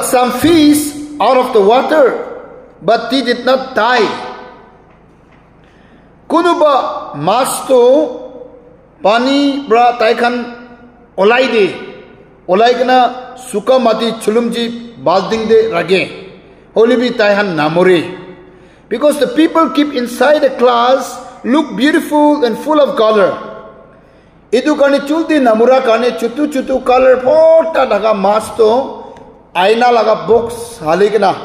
some fish out of the water, but they did not die. Kunuba mas to pani bra taikan olai de, olai kena suka mati chulumji balding de rage. Holy be taihan namore. Because the people keep inside the class look beautiful and full of color. Itu kani chulti namura kani chutu color pota daga mas to aina laga box haligna,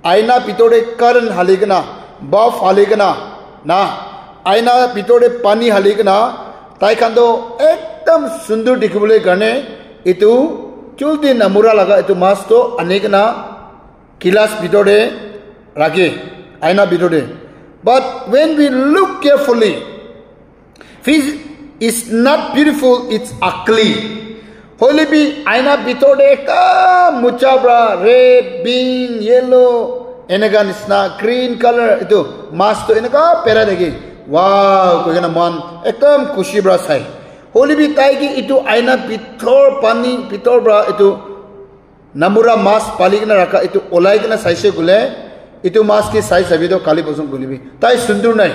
aina pitore karan haligna, buff haligna, na aina pitore pani haligna, taikando ekdam sundur dikhibole karne itu chulti namura laga itu mas to anekna kilas pitore rage, aina pitore. But when we look carefully, fish is not beautiful, it's ugly. Holy be aina bitode ekta muchabra red, bean, yellow, enega nisna green color itu mas to enega pera degi. Wow, kogena man ekdam kushi bra sai. Holy be taigi itu aina bitor pani bitor bra itu namura mas paligna raka itu olaigna saise gule itu mas ki size abido kali bosum gulibi. Tai sundur nai.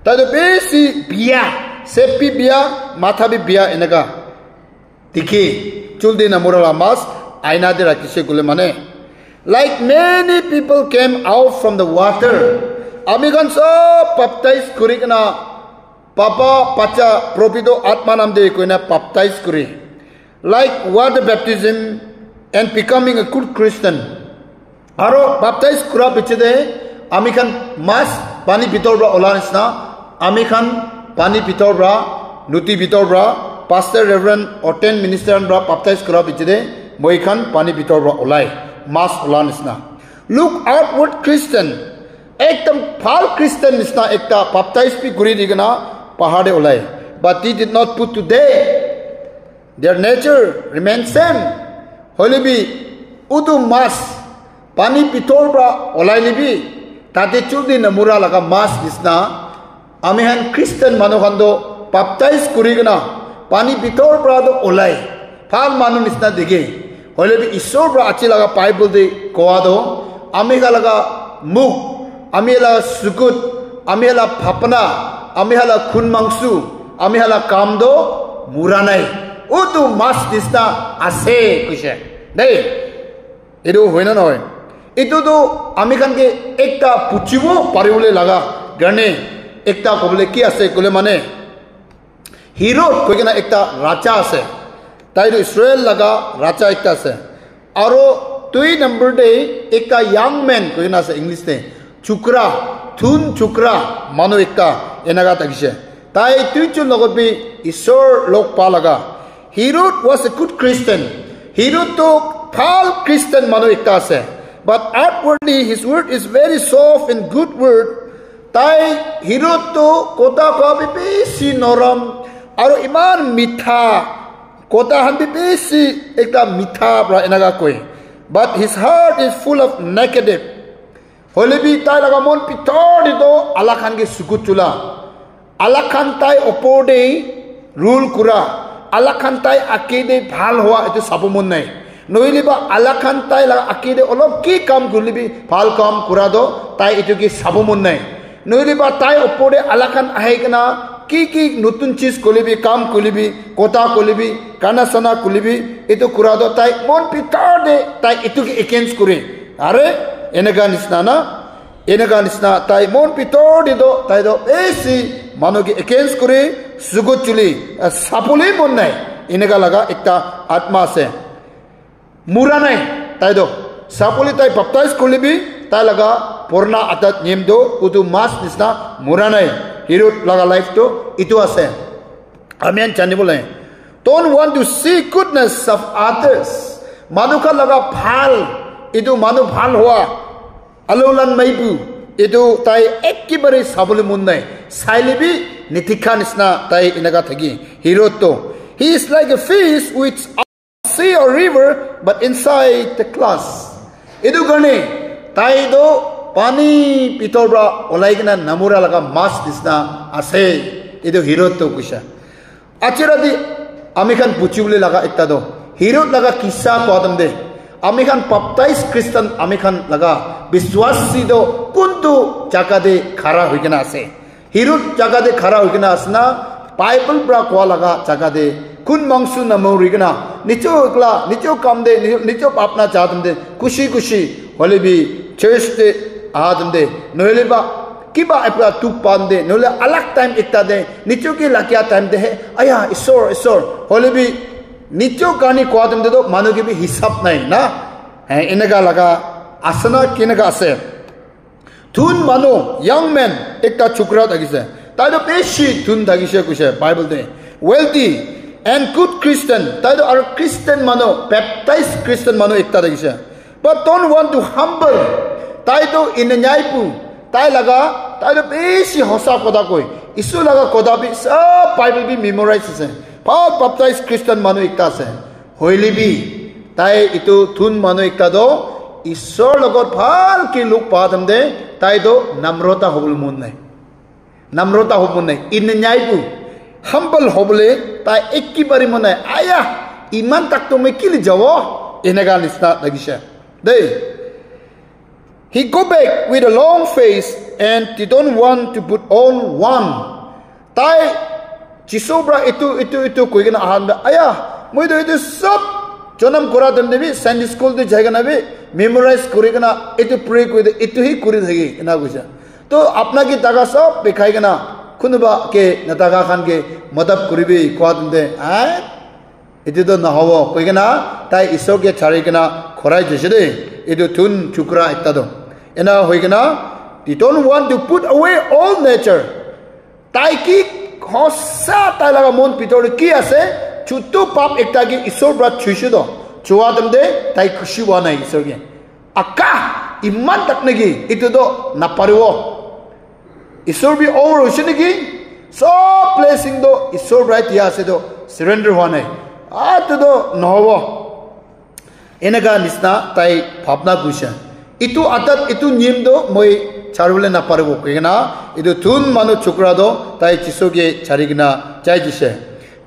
Tai to besi biya, sepi biya, matha bi biya enega. Dikhi chuldi namura mas aina de rakise gule mane. Like many people came out from the water. Amigan so baptize kurikna papa pacha propido atma namde koina baptize kuri. Like water baptism and becoming a good Christian. Aro baptize kura bichide amikhan mas pani bitor bra olanisna amikhan pani bitor bra nuti bitor bra pastor reverend or 10 minister bra baptize kura bichide moikhan pani bitor bra olai mas olanisna. Look outward Christian ekdam phal Christian nisna ekta baptize pi kuri digna pahade olai, but they did not put to death. Their nature remains same. Holy be udu mas pani pitor bra olai libi tate chuldi namura laga mas nisna amihan Christian manokhando baptize kurigna pani pitor bra do olai phal manu nisna dege. Holy be isor bra achi laga bible de koado amiga laga muk amela sukut amela phapna amela khun mangsu amela kamdo muranai utu mas nisna ase kushe dei edu hoina noy. Itu to amikhan ke ekta puchibo paribole laga gane ekta kobole ki ase kole mane Herod koigena ekta raja ase, tai to Israel laga raja ekta ase. Aro 2 number day ekta young man koigena ase English te chukra thun chukra manu ekta enaga tagise. Tai tuichun logot bi isor lok pa laga. Herod was a good Christian. Herod to phal Christian manu ekta ase. But outwardly his word is very soft and good word. Tai Herod to kota ko bisi noram aro iman mitha kota han bisi ekta mitha bra enaga koi. But his heart is full of negative. Holy be tai laga mon pitor dito alakhan ke sukutula. Alakhan tai opode rule kura. Alakhan tai akide bhal hoa etu sabomon nai. Noiliba alakhan tai la akide olop ki kam gulibi phal kam kurado tai itu ki sabumun nai. Noiliba tai opode alakhan ahekna ki nutun cheez kolibi kam kolibi kota kolibi kana sana kolibi itu kurado tai mon pitar de tai itu ki against kuri. Are enaga nisna tai mon pitar de do tai do esi mano ki against kuri suguchuli sapuli mon nai. Enaga laga ekta atma se muranai tai do sapuli tai baptize kulibi tai laga porna atat nimdo udu mas nisna muranai Herod laga life to itu ase. Amen chani bole. Don't want to see goodness of others. Manuka laga phal itu manu phal hoa alulan maibu itu tai ekkibare sabuli munnai sailibi nithikha nisna tai inaga thagi. Herod to he is like a fish which sea or river but inside the class. Idu gane tai do pani pitobra olaigna namura laga mas disna ase. Idu Herod to kusha. Achira di amikhan puchibule laga ekta do Herod laga kissa kodam de. আমি খান baptize Christian আমি খান লাগা বিশ্বাসী দো কোনটো জায়গাতে খাড়া হই কিনা আছে হিরুত জায়গাতে খাড়া হই কিনা আছে না বাইবেল ব্রা কোয়া লাগা জায়গাতে কোন মাংসু নামরি কিনা নিচোকলা নিচো কাম দে নিচো আপনা চাদম দে খুশি খুশি হলে বি চার্চ দে আদম দে নহলে বা কিবা আপনা তুক পান দে নহলে আলাক টাইম একটা দে নিচো কি লাকিয়া টাইম দে আয়া ঈশ্বর হলে বি নিচো কানি কোয়া দম দে তো মানু কি বি হিসাব নাই না হ্যাঁ এনেগা লাগা আসনা কিনেগা আছে থুন মানু ইয়াং ম্যান একটা চুকরা থাকিছে তাই তো বেশি থুন থাকিছে কইছে বাইবেল দে wealthy and good Christian তাই তো আর Christian মানু baptized Christian মানু একটা থাকিছে but don't want to humble তাই তো ইনন্যায়পু তাই লাগা তাই তো বেশি হসা কথা কই ইসু লাগা কথা বি সব বাইবেল বি মেমোরাইজ আছে বহুত baptized Christian মানু একটা আছে হইলিবি তাই ইটো থুন মানু একটা দো ঈশ্বর লগত ভালকে লোক পাদম দে তাই তো নম্রতা হবল মন নাই নম্রতা হব নাই ইনন্যায়পু humble হবলে তাই একেবারে মনে আয়া ইমান তাক তুমি কিলি যাব এনেগা নিস্তা লাগিছে দে he go back with a long face and they don't want to put on one তাই জিসুব্রা itu কইগনা আহান আয়া মই তো itu সব জনম করা দেন দেবি সানডে স্কুল তে জায়গা নাবি মেমোরাইজ করিগনা itu প্রে কইদে itu হি করি থাকি এনা কইছা তো আপনাকে টাকা সব দেখাই গনা কোনবা কে নাটাকা খান কে মদব করিবি কোয়া দে হ্যাঁ এটি তো না হব কইগনা তাই ঈশ্বরকে ছাড়ি গনা খরাই যেছে দে এটো থুন চুকরা ইত্যাদি এনা হইগনা they don't want to put away all nature তাই কি হসা তাই লাগা মন ভিতরে কি আছে ছোট পাপ একটা কি ঈশ্বর ব্রা ছুইছে দ চুয়া দম দে তাই খুশি হওয়া নাই ঈশ্বরকে আকা ইমান তাক নাকি এটো তো না পারিব ঈশ্বর বি ওভার হইছে নাকি সব ব্লেসিং দো ঈশ্বর ব্রা দিয়া আছে তো সারেন্ডার হওয়া নাই আর তো নহব এনেকা নিচিনা তাই ভাবনা কইছে ইটো আটাত ইটো নিয়ম দো মই ছাড়বলে না পারব কইনা ইটো থুন মানু চুকরা দো তাই যিশুকে ছাড়িগনা চাই দিছে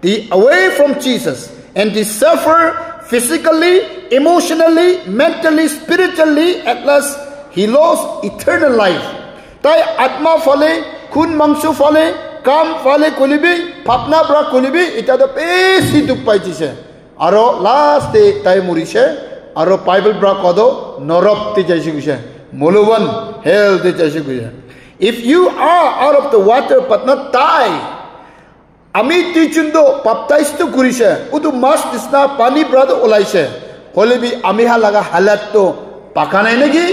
the away from Jesus and they suffer physically emotionally mentally spiritually at last he lost eternal life তাই আত্মা ফলে খুন মাংস ফলে কাম ফলে কলিবি ভাবনা ব্রা কলিবি এটা তো বেশি দুঃখ পাইছে আর লাস্টে তাই মরিছে আর বাইবেল ব্রা কদ নরকতে যাইছে কইছে মূলবান হেলতে যাইছে কইছে if you are out of the water but not die আমি তিচুন্দো baptize তো করিছে উদু মাস দিসনা পানি ব্রাদ ওলাইছে হলেবি আমি হা লাগা হালাত তো পাকা নাই নাকি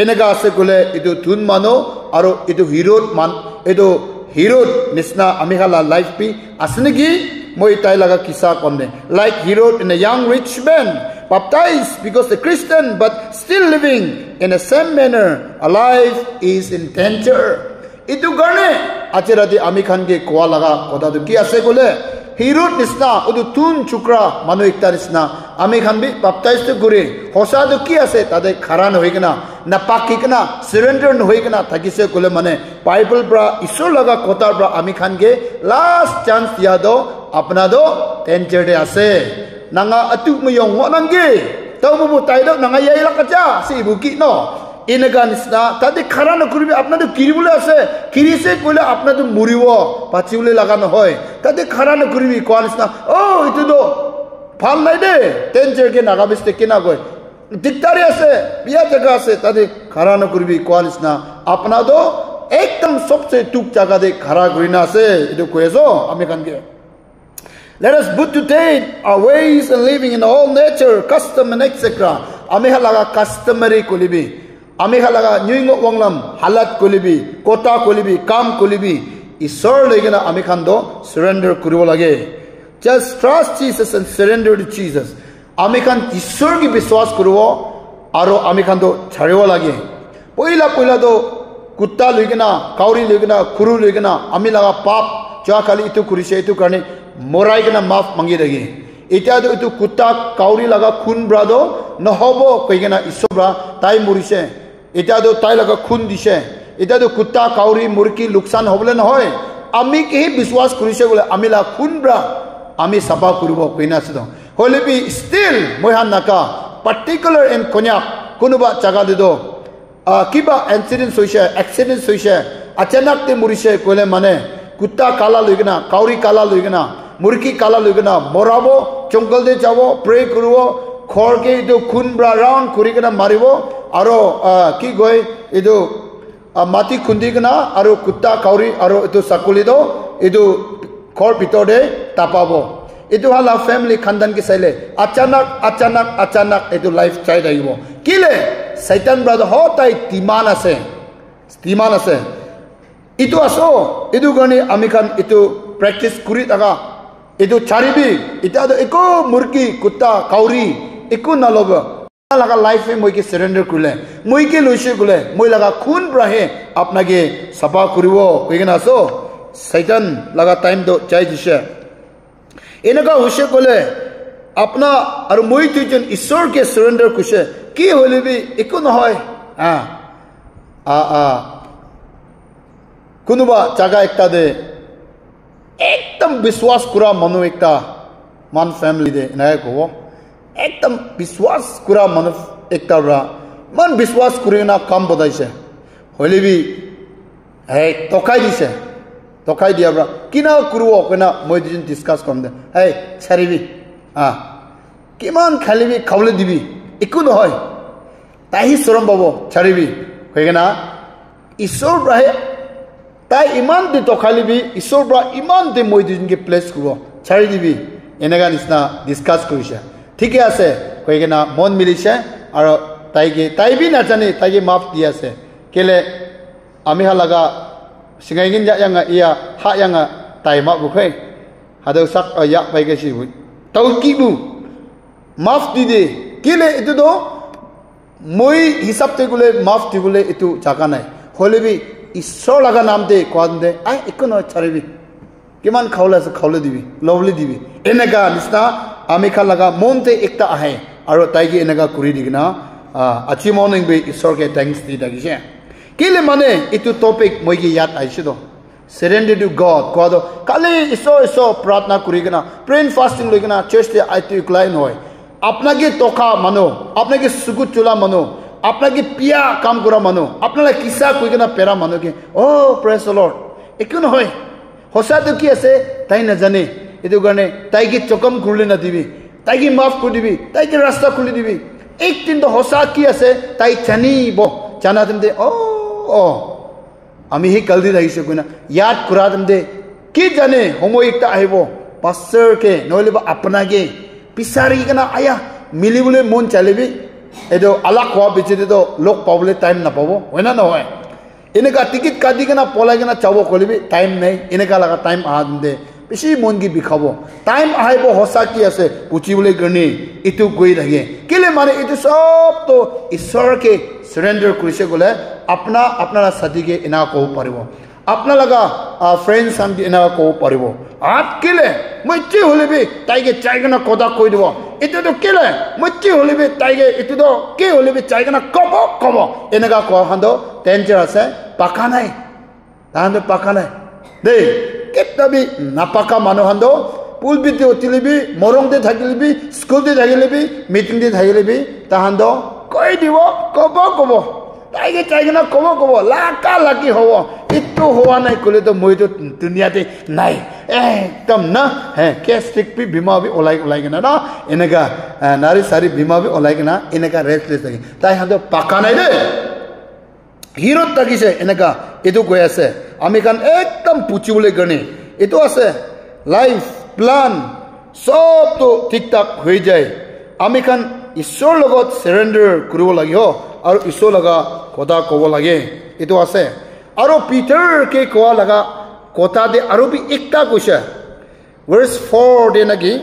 এনেগা আছে কলে ইটো থুন মানো আর ইটো হিরোড মান ইটো হিরোড নিসনা আমি হা লাইফ পি আছে নাকি মই তাই লাগা কিসা কমনে like Herod in a young rich man baptized because the Christian but still living in the same manner alive is in danger itu garne acheradi ami khan ke koa laga koda to ki ase gole Herod nisna udu tun chukra manu ekta nisna ami khan bi baptized kore hosa to ki ase tade kharan hoigena na pakikna surrender hoigena thakise gole mane Bible bra isor laga kota bra ami khan ke last chance dia do apna do danger de ase nanga atu muyong nangge tau bu tai do nanga yai lakacha si buki no এনেকা নিচিনা তাতে খাৰা নকৰিবি আপোনাতো কিৰিবলৈ আছে কিৰিছে কইলে আপোনাতো মৰিব পাচিবলৈ লাগা নহয় তাতে খাৰা নকৰিবি কোৱা নিচিনা এইটো তো ভাল নাই দে টেনচৰকে নাগাবিস্তে কেনা কয় দিগদাৰি আছে বিয়া জাগা আছে তাতে খাৰা নকৰিবি কোৱা নিচিনা আপোনাতো একদম সবচে টুক জাগাতে খাৰা কৰি না আছে এইটো কৈ আছো আমি কানকে let us put to death our ways and living in all nature custom and etc আমি হালাগা কাস্টমারি কলিবি আমি হালাগা নিউঙ্গ ওংলাম হালাত কলিবি কোটা কলিবি কাম কলিবি ঈশ্বর লইগনা আমি খান্দো সারেন্ডার করিব লাগে just trust Jesus and surrender to Jesus আমি খান ঈশ্বর কি বিশ্বাস করব আর আমি খান্দো ছাড়িব লাগে পয়লা পয়লা তো কুত্তা লইগনা কাউরি লইগনা খুরু লইগনা আমি লাগা পাপ যা খালি ইতো করিছে ইতো কারণে মরাইগনা মাফ মাঙ্গি লাগে এটা তো ইতো কুত্তা কাউরি লাগা খুন ব্রাদো নহব কইগনা ঈশ্বর তাই মরিছে এটা তো তাই লাগা খুন দিছে এটা তো কুত্তা কাউরি মুরকি লোকসান হবলে নহয় আমি কি বিশ্বাস করিছে বলে আমি লা খুন ব্রা আমি সাফা করব কইনা আছে হলে বি স্টিল মহান নাকা particular in konyak kunuba jaga de do kiba accident hoise achanak te murise kole mane kutta kala loigna kauri kala loigna murki kala loigna morabo jungle de jabo pray kurubo khor ke do khun bra round kurigna maribo aro ki goy edu mati khundigna aro kutta kauri aro edu sakuli do edu khor bitode tapabo edu hala family khandan ki saile achanak edu life chai daibo kile Satan brother hotai timan ase itu aso itu gani amikan itu practice kuri taga itu charibi itu ado eko murki kutta kauri eko nalogo laga life me moi ke surrender kule moi ke loise kule moi laga khun brahe apnage sapa kuribo koigena so Satan laga time do chai dise enaka hoise kule apna ar moi tujon ishwar ke surrender kuse ki holibi eko nohoy kunuba jaga ekta de ekdam biswas kura manu ekta man family de nai ko ekdam biswas kura manu ekta ra man biswas kurina kam bodaise holibi hey tokai dia bra kina kuruo kena moi din discuss kom de hey charibi kiman khalibi khawle dibi eku nohoy tahi sorom babo charibi hoigena ishor brahe তাই ইমান দি তখালিবি ঈশ্বর bra ইমান দি মই দুজনকে place করব ছাড়ি দিবি এনেকা নিচিনা ডিসকাস কৰিছে ঠিকে আছে কইকে না মন মিলিছে আর তাইবি নাজানি তাইকে মাফ দি আছে কেলে আমি হালাগা সিঙ্গাইগিন যাঙা ইয়া হা যাঙা তাই মা বুখৈ হাদৌ সাক ইয়া পাইগেছি বুই তাও কিবু মাফ দি দে কেলে এটো দো মই হিসাবতে গুলে মাফ দিবলে এটো জাগা নাই হলেবি ঈশ্বর লাগা নাম দে কোয়ান দে আই একো নয় ছাড়িবি কিমান খাওলে আছে খাওলে দিবি লবলি দিবি এনেকা নিচিনা আমি খা লাগা মনতে একটা আহে আর তাইকে এনেকা কৰি দিগনা আজি মর্নিং বি ঈশ্বরকে থ্যাঙ্কস দি লাগিছে কেলে মানে এটু টপিক মই কি ইয়াত আইছে তো surrender to God কোয়াদ কালে ঈশ্বর প্রার্থনা কৰি গনা প্রেন ফাস্টিং লৈ গনা চার্চে আইতে ক্লাইন হয় আপনাকে তোকা মানো আপনাকে সুকুত চলা মানো আপনাকে পিয়া কাম করা মানো আপনারা কিসা কই কেনা পেরা মানো কি ও প্রেজ দ্য লর্ড একো নহয় হসাটো কি আছে তাই না জানে এটো কারণে তাইকে চকম খুলে না দিবি তাইকে মাফ করে দিবি তাইকে রাস্তা খুলে দিবি একদিন তো হসা কি আছে তাই জানিব জানা তুমি ও আমি হি কালদি রাইছে কইনা ইয়াদ করা তুমি কি জানে সময় একটা আহিব পাস্টার কে নইলে আপনাকে পিছারি কেনা আয়া মিলিবলে মন চালিবি এটো আলাক হওয়া বেচিতে তো লোক পাবলে টাইম না পাবো হয় না নহয় এনেকা টিকিট কাটি কেনা পলাই কেনা চাব কলিবি টাইম নাই এনেকা লাগা টাইম আহা দে বেশি মন কি বিখাব টাইম আহিব হসা কি আছে পুচিবলে গনি ইটু গই থাকে কেলে মানে ইটু সব তো ঈশ্বরকে সারেন্ডার কৰিছে গলে আপনারা সাথীকে এনা কব পারিব আপনা লাগা ফ্রেন্ডস আমি এনা কব পারিব আত কেলে মইচি হলিবি তাইকে চাইগনা কথা কই দিব এটো তো কেলে মইচি হলিবি তাইকে এটো তো কে হলিবি চাইগনা কব এনেকা কোৱা হান্দ টেনচার আছে পাকা নাই তাহান্দ পাকা নাই দে কেতাবি নাপাকা মানুহ হান্দ পুলবিতে উঠিলিবি মরংতে থাকিলিবি স্কুলতে থাকিলিবি মিটিংতে থাকিলিবি তাহান্দ কই দিব কব তাইকে চাইগনা কব লাকা লাকি হব ইটো হওয়া নাই কলে তো মই তো দুনিয়াতে নাই একদম না হ্যাঁ কেস্টিক পি বিমা বি ওলাই কেনা না এনেকা নারী সারি বিমা বি ওলাই কেনা এনেকা রেস্টলেস থাকে তাই হাতে পাকা নাই দে হিরোত থাকিছে এনেকা এটো কৈ আছে আমি কান একদম পুচিবলে গনে এটো আছে লাইফ প্ল্যান সব তো ঠিকঠাক হৈ যায় আমি কান ঈশ্বর লগত সারেন্ডার কৰিব লাগিব আৰু ঈশ্বৰ লগা কথা কব লাগে এটো আছে আৰু পিটাৰ কে কোৱা লগা কথা দে আৰু বি একটা কৈছে verse 4 দে নাকি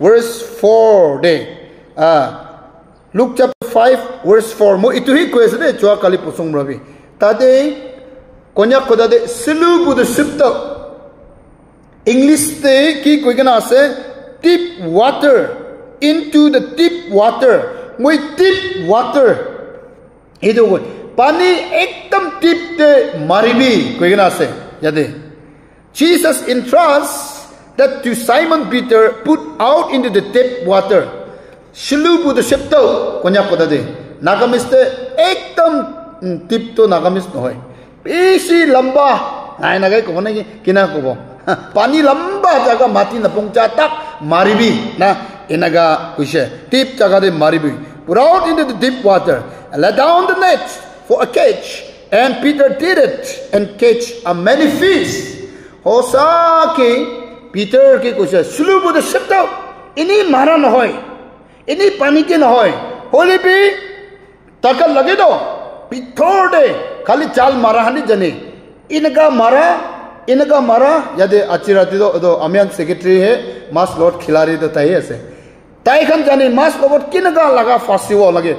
verse 4 দে Luke chapter 5 verse 4 mo itu hi কৈছে দে যোৱা কালি প্ৰসং ৰবি তাতে কন্যা কথা দে সিলুবু দে সিপ্ত ইংলিশ তে কি কই কেনা আছে deep water into the deep water moi deep water edo koi pani ekdam deep te maribi koi gena ase jade Jesus entrusts that to Simon Peter put out into the deep water Shilubu the shipto, Konyapodade, Nagamiste, Ekdom Tipto Nagamis Noy. Isi Lamba, Nainaga Konagi, Kinakobo. Pani Lamba Jaga Mati na Pongcha Tak, Maribi, na Inaga Kushe, Tip Jagade Maribi. Put out into the deep water and let down the net for a catch. And Peter did it and catch a many fish. Hosaki, Peter ki kushe, Shilubu the shipto, Ini Mara Noy. Ini pani ke nahoy holy be takal lage do pithorde khali chal mara hani jane inga mara yade achirati do amian secretary he mas lord khilari do tai ase tai khan jane mas lord kinaga laga fasiwo lage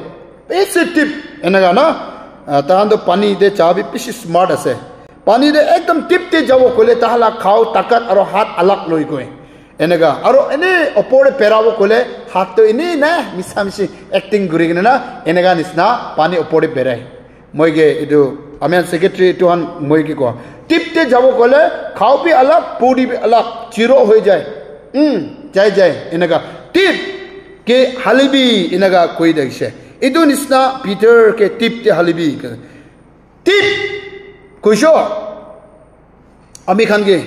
basic tip enaga na tahan do pani de chabi pishi smart ase pani de ekdam tip te jabo kole tahala khao takat aro hat alak loi koi Enega, aro ene opore peravo kole hato ini na misamisi acting gurigina na enega nisna pani opore perai. Moige itu amian secretary itu han moige ko. Tip te jabo kole khao bhi alag, puri bhi alag, chiro hoy jai. Jai enega tip ke halibi enega koi daise. Itu nisna Peter ke tip te halibi. Tip kusho ami khan ke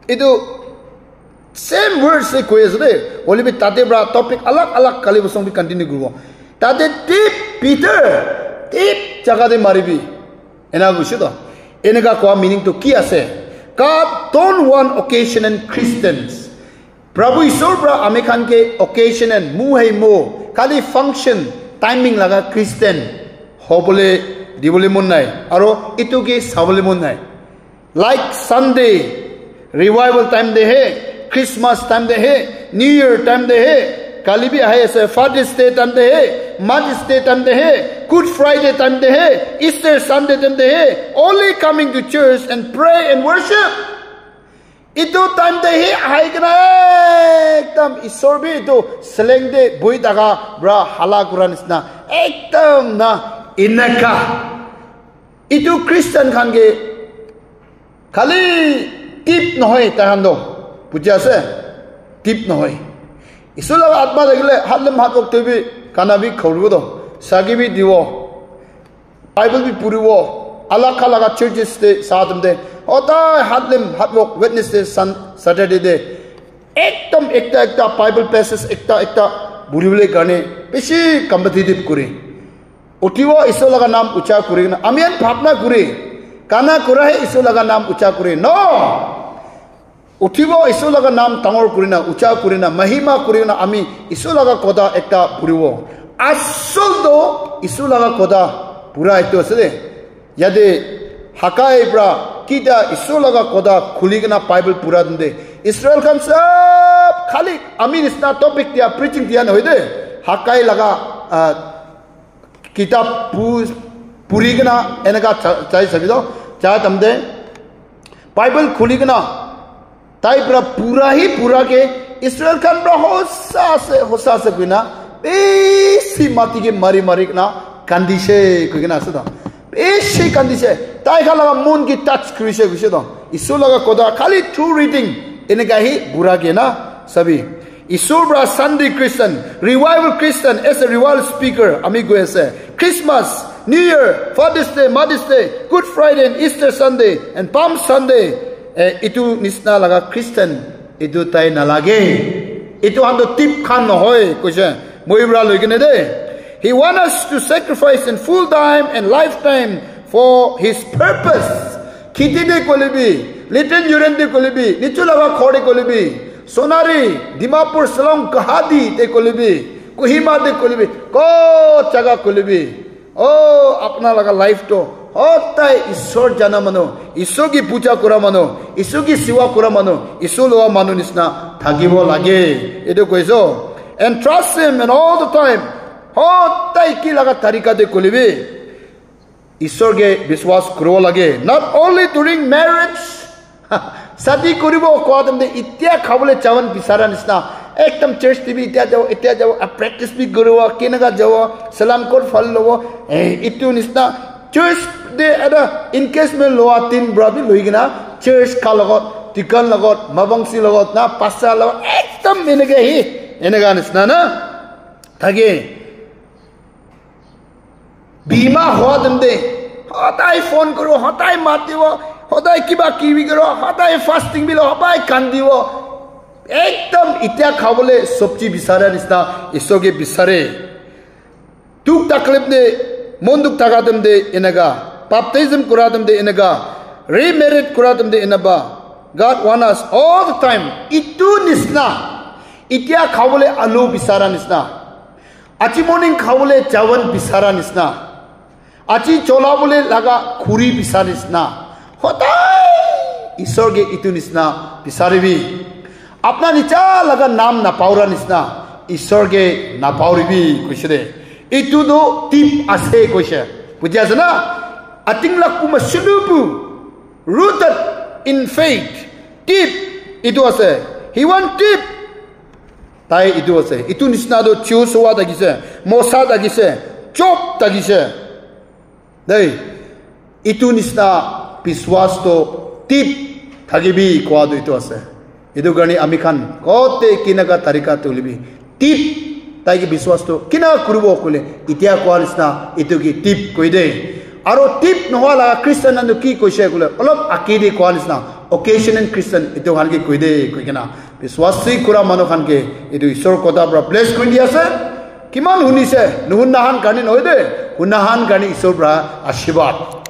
itu same words say quiz re only be tate bra topic alag kali bosong bi continue gugo tate tip Peter tip jaga de maribi ena bushito enega ko meaning to ki ase God don't want occasion and Christians Prabhu Isor bra amekan ke occasion and mu hai mo kali function timing laga Christian hobole dibole mon nai aro itu ke sabole mon nai like Sunday revival time de hai Christmas time de hai, New Year time de hai, Kali bhi hai aise Father's Day time de hai, Mother's Day time de hai, Good Friday time de hai, Easter Sunday time de hai, only coming to church and pray and worship. Itu time de hai kana ekdam isor bhi itu seleng de boi daga bra hala kuran isna ekdam na inaka. Itu Christian khan ge khali tip nohoy tahando. Puja se tip nohoy isula atma degle halam hatok tebi kana bi khawru do sagi bi diwo bible bi puriwo alakha laga churches te sadam de ota halam hatok witness de saturday de ekdam ekta bible passages ekta buribule gane beshi competitive kuri utiwo isula ga naam ucha kuri na amian bhavna kuri kana kura hai isula ga naam ucha kuri no Utibo isulaga nam tangor kurina ucha kurina mahima kurina ami isulaga koda ekta puriwo asol do isulaga koda pura itu ase yade hakai bra kita isulaga koda khuligna bible pura dinde Israel khan sab khali ami isna topic dia preaching dia hoy de hakai laga kitab purigna enaga chai sabido cha tamde bible khuligna ताइप्रा पूरा ही पूरा के इस्राएल खान ब्रा होसा से कोई ना बेसी माती के मारी ना कंडीशे कोई ना सुधा बेसी कंडीशे ताइ खाला मून की टच क्रिशे कुछ तो इसो लगा कोदा खाली ट्रू रीडिंग इनका ही बुरा के ना सभी इसो ब्रा Sunday Christian revival Christian S A revival speaker अमीगो ऐसे Christmas New Year Father's Day Mother's Day Good Friday and Easter Sunday and Palm Sunday itu nisna laga Christian itu tai na lage itu hando tip khan no hoy kuja moibra logine de he want us to sacrifice in full time and lifetime for his purpose kiti de kolebi little juren de kolebi nichulaga khode kolebi sonari dimapur salong kahadi de kolebi kohima de kolebi ko jaga kolebi oh apna laga life to होता है ईश्वर जाना मानो ईश्वर की पूजा करा मानो ईश्वर की सेवा करा मानो ईश्वर लोआ मानो निस्ना थागिबो लागे एदो कोइसो and trust him and all the time होता है की लगा तरीका दे कोलिबे ईश्वर के विश्वास करो लगे not only during marriage शादी करिबो कोदम दे इत्या खाबले चावन बिसारा निस्ना एकदम चर्च टीवी इत्या जाओ प्रैक्टिस भी करो केनगा जाओ सलाम कोड फॉलो लो इतु निस्ना church de ada in case me loa tin brabi loigina church ka logot tikal logot mabangsi logot na passa logot ekdam enega hi enega nisna na থাকে বিমা হওয়া দমদে হতাই phone করো হতাই মাত দিব হতাই কিবা কিবি করো হতাই ফাস্টিং বিলো হতাই কান দিব একদম ইতিয়া খাবলে সবজি বিচাৰে নিচিনা ঈশ্বৰকে বিচাৰে দুখ তাকলিফ দে মন দুখ থাকা দমদে এনেকা baptism kura dum de enaga remarried kura dum de enaba God want us all the time itu nisna itia khawole alu bisara nisna achi morning khawole chawan bisara nisna achi chola bole laga khuri bisara nisna hotai ishor ge itu nisna bisaribi apna nicha laga naam na paura nisna ishor ge na pauribi kushre itu do tip ase kosha bujhasa na ating lakuma sulubu rooted in faith deep itu ase he want deep tai itu ase itu nisna do chuswa dagise mosa dagise chop dagise dai itu nisna biswas to deep thagibi kwa do itu ase itu gani ami khan kote kinaga tarika tulibi deep tai ki biswas to kina kurubo kole itia kwa nisna itu ki deep koide aro tip nohala Christian and ki koise gule olop akidi kwalis na occasional Christian itu han ke koide koikena biswasi kura manu khan ke itu ishor koda bra bless koi dia se kiman hunise nuhun nahan kanin hoide hunahan kani ishor bra ashibad